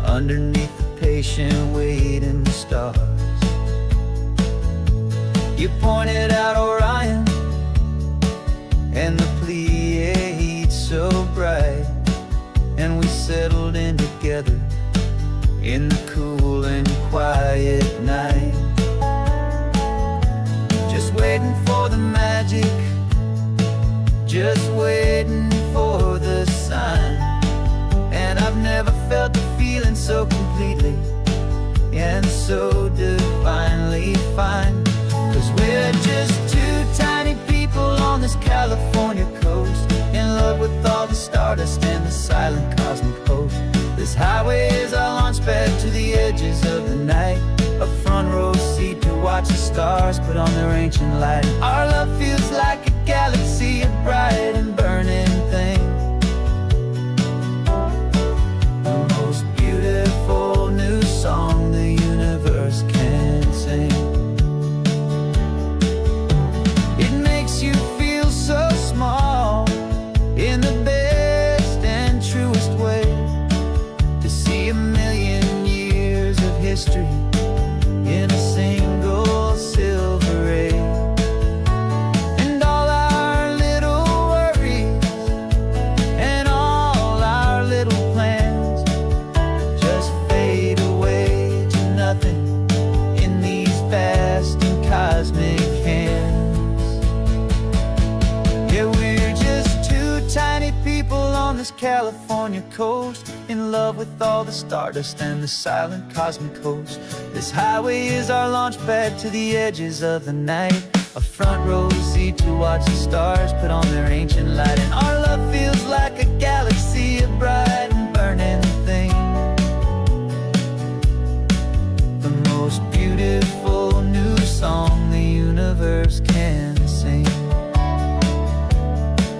underneath the patient waiting stars. You pointed out Orion and the Pleiades so bright, and we settled in together in the cool and quiet night, just waiting for the magic, just waiting for the sign. And I've never felt the feeling so completely and so divinely fine. 'Cause we're just two tiny people on this California coast, in love with all the stardust and the silent cosmic host. This highway is our launch pad to the edges of the night, a front row seat to watch the stars put on their ancient light. Our love feels like a galaxy, a bright and burning thing, the most beautiful new song the universe can sing. It makes you feel so small in the best and truest way, to see a million years of history in a single silver ray. And all our little worries and all our little plans just fade away to nothing in these vast and cosmic hands. Yeah, we're just two tiny people on this California coast, in love with all the stardust and the silent cosmic host. This highway is our launch pad to the edges of the night, a front row seat to watch the stars put on their ancient light. And our love feels like a galaxy, a bright and burning thing, the most beautiful new song the universe can sing.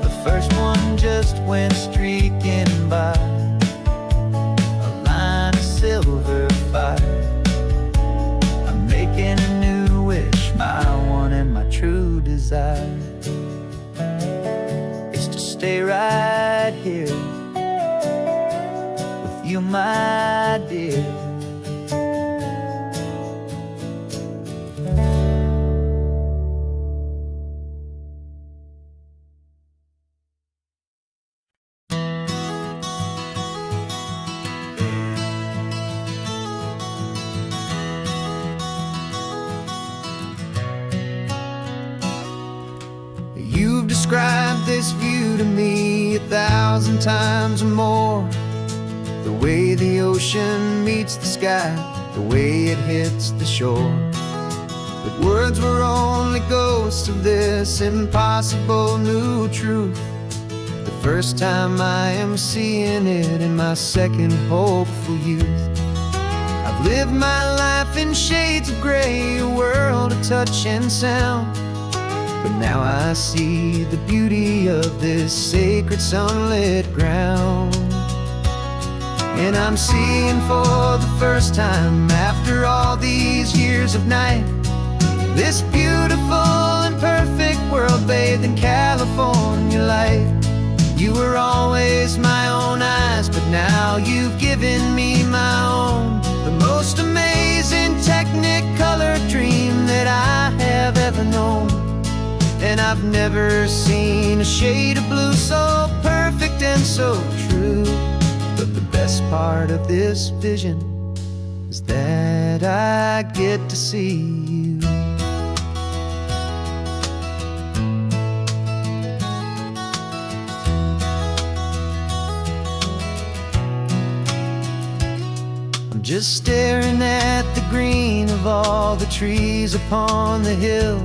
The first one just went streaking by, a line of silver fire. I'm making a new wish, my one and my true desire is to stay right here with you, my dear. You've described this view to me 1,000 times or more, the way the ocean meets the sky, the way it hits the shore. But words were only ghosts of this impossible new truth, the first time I am seeing it in my second hopeful youth. I've lived my life in shades of gray, a world of touch and sound, but now I see the beauty of this sacred sunlit ground. And I'm seeing for the first time, after all these years of night, this beautiful and perfect world bathed in California light. You were always my own eyes, but now you've given me my own. The most amazing Technicolor dream that I have ever known. And I've never seen a shade of blue so perfect and so true. But the best part of this vision is that I get to see you. Just staring at the green of all the trees upon the hill.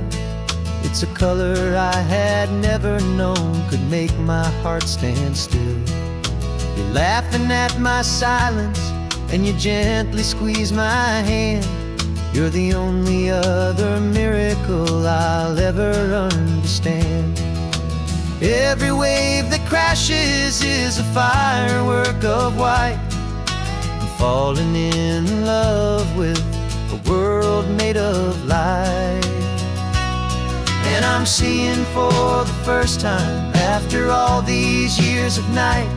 It's a color I had never known could make my heart stand still. You're laughing at my silence, and you gently squeeze my hand. You're the only other miracle I'll ever understand. Every wave that crashes is a firework of white. Falling in love with a world made of light. And I'm seeing for the first time, after all these years of night,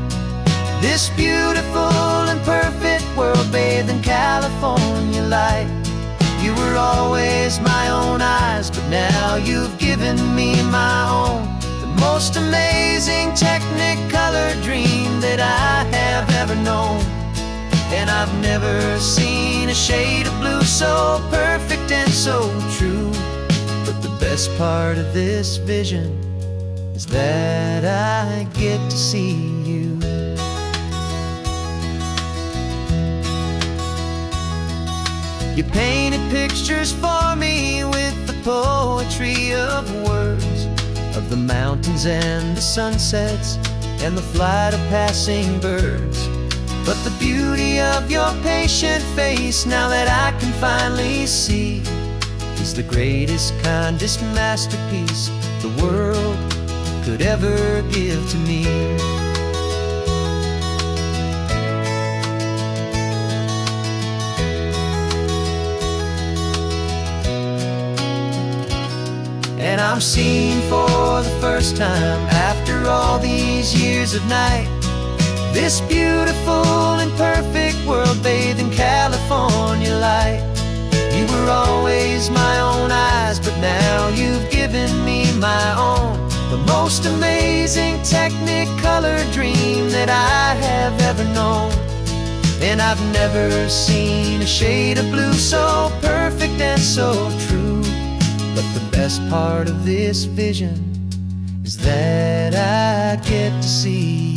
this beautiful and perfect world bathed in California light. You were always my own eyes, but now you've given me my own. The most amazing Technicolor dream that I have ever known. And I've never seen a shade of blue so perfect and so true. But the best part of this vision is that I get to see you. You painted pictures for me with the poetry of words, of the mountains and the sunsets and the flight of passing birds. But the beauty of your patient face, now that I can finally see, is the greatest, kindest masterpiece the world could ever give to me. And I'm seeing for the first time, after all these years of night, this beautiful and perfect world bathed in California light. You were always my own eyes, but now you've given me my own. The most amazing Technicolor dream that I have ever known. And I've never seen a shade of blue so perfect and so true. But the best part of this vision is that I get to see you.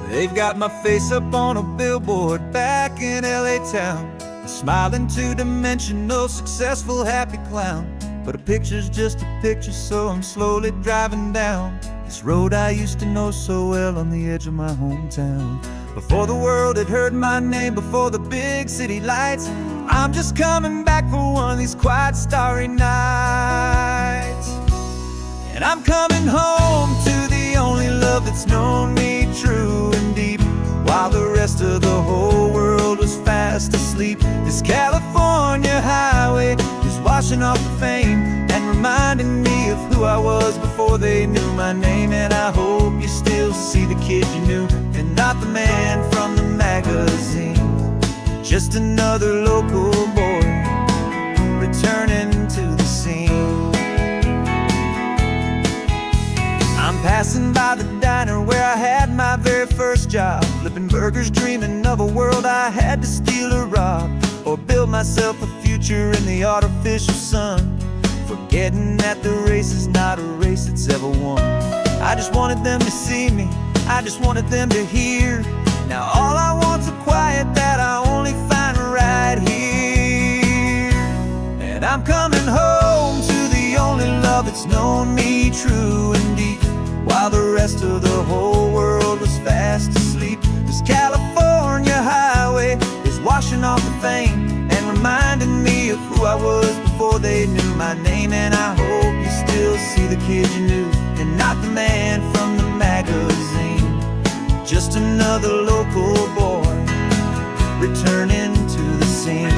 They've got my face up on a billboard back in LA town, a smiling two-dimensional, successful, happy clown. But a picture's just a picture, so I'm slowly driving down this road I used to know so well on the edge of my hometown. Before the world had heard my name, before the big city lights, I'm just coming back for one of these quiet, starry nights. And I'm coming home to the only love that's known me true and deep, while the rest of the whole world was fast asleep. This California highway is washing off the fame and reminding me of who I was before they knew my name. And I hope you still see the kid you knew, and not the man from the magazine. Just another local boy returning to the scene. I'm passing by the diner where I had my very first job, flipping burgers, dreaming of a world I had to steal or rob, or build myself a future in the artificial sun, forgetting that the race is not a race that's ever won. I just wanted them to see me, I just wanted them to hear. Now all I want's a quiet that I only find right here. I'm coming home to the only love that's known me true and deep, while the rest of the whole world was fast asleep. This California highway is washing off the fame and reminding me of who I was before they knew my name. And I hope you still see the kid you knew, and not the man from the magazine. Just another local boy returning to the scene.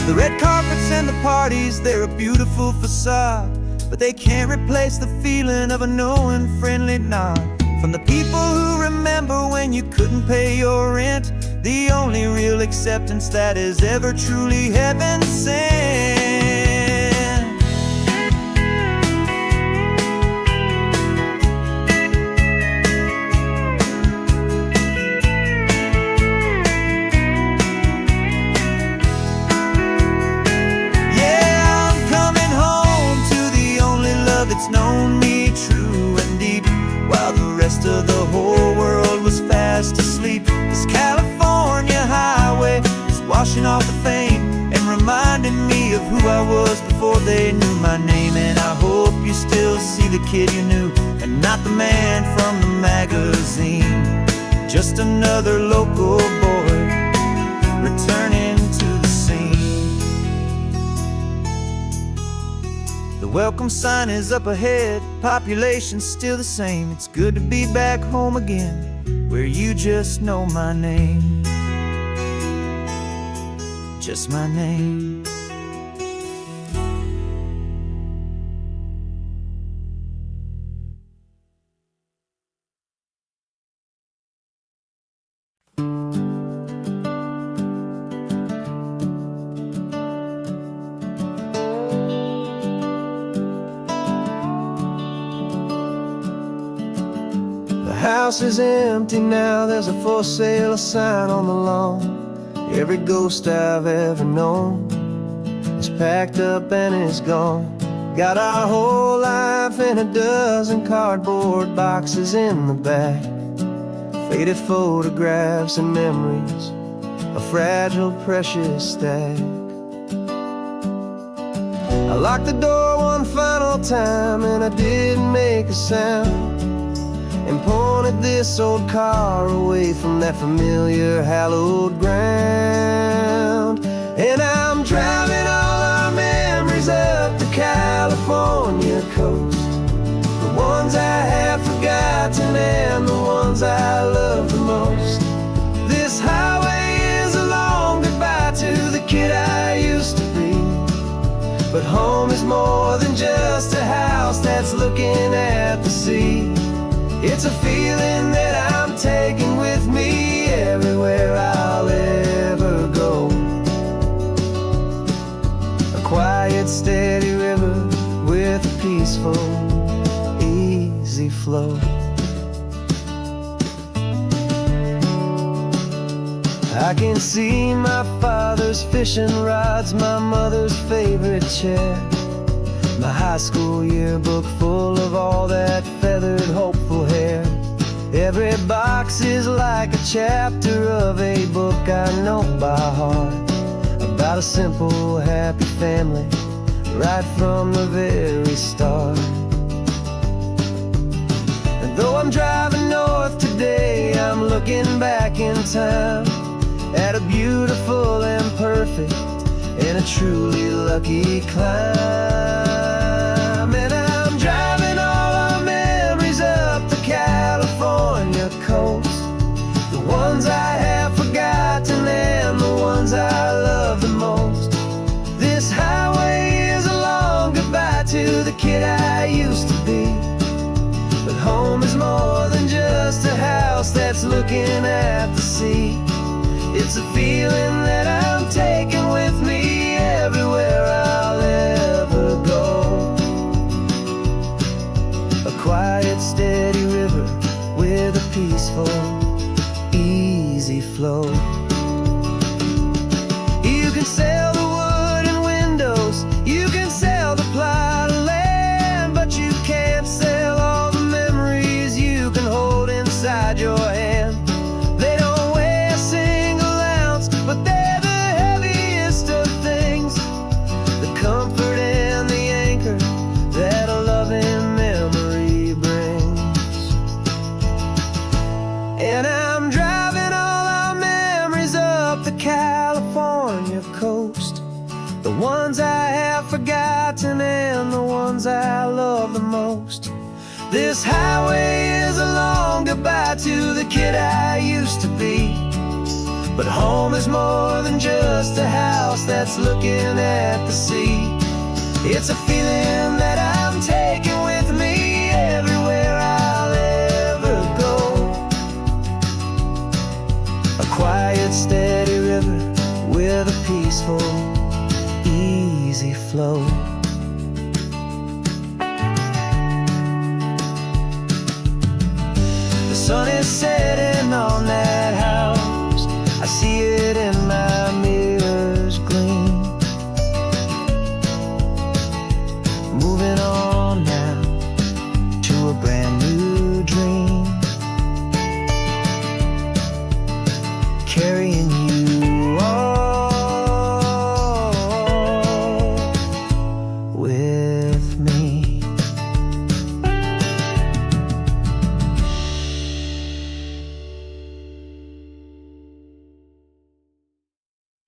The red carpets and the parties, they're a beautiful facade, but they can't replace the feeling of a knowing, friendly nod from the people who remember when you couldn't pay your rent. The only real acceptance that is ever truly heaven sent. It's known me true and deep, while the rest of the whole world was fast asleep. This California highway is washing off the fame and reminding me of who I was before they knew my name. And I hope you still see the kid you knew, and not the man from the magazine. Just another local boy returning to the scene. The welcome sign is up ahead, population's still the same. It's good to be back home again, where you just know my name. Just my name. The house is empty now, there's a for sale sign on the lawn. Every ghost I've ever known is packed up and is gone. Got our whole life in a dozen cardboard boxes in the back. Faded photographs and memories, a fragile, precious stack. I locked the door one final time and I didn't make a sound, and pointed this old car away from that familiar hallowed ground. And I'm driving all our memories up the California coast, the ones I have forgotten and the ones I love the most. This highway is a long goodbye to the kid I used to be, but home is more than just a house that's looking at the sea. It's a feeling that I'm taking with me everywhere I'll ever go. A quiet, steady river with a peaceful, easy flow. I can see my father's fishing rods, my mother's favorite chair, my high school yearbook full of all that feathered, hopeful hair. Every box is like a chapter of a book I know by heart, about a simple, happy family right from the very start. And though I'm driving north today, I'm looking back in time at a beautiful and perfect and a truly lucky climb. And I'm driving all our memories up the California coast, the ones I have forgotten and the ones I love the most. This highway is a long goodbye to the kid I used to be, but home is more than just a house that's looking at the sea. It's a feeling that I'm taking with me everywhere I'll ever go. A quiet, steady river with a peaceful, easy flow. You can sell the wood and windows, you can sell the plot of land, but you can't sell all the memories you can hold inside your hand. They don't weigh a single ounce, but they're the heaviest This highway is a long goodbye to the kid I used to be. But home is more than just a house that's looking at the sea. It's a feeling that I'm taking with me everywhere I'll ever go. A quiet, steady river with a peaceful, easy flow. The sun is setting on that house. I see it in my mirror.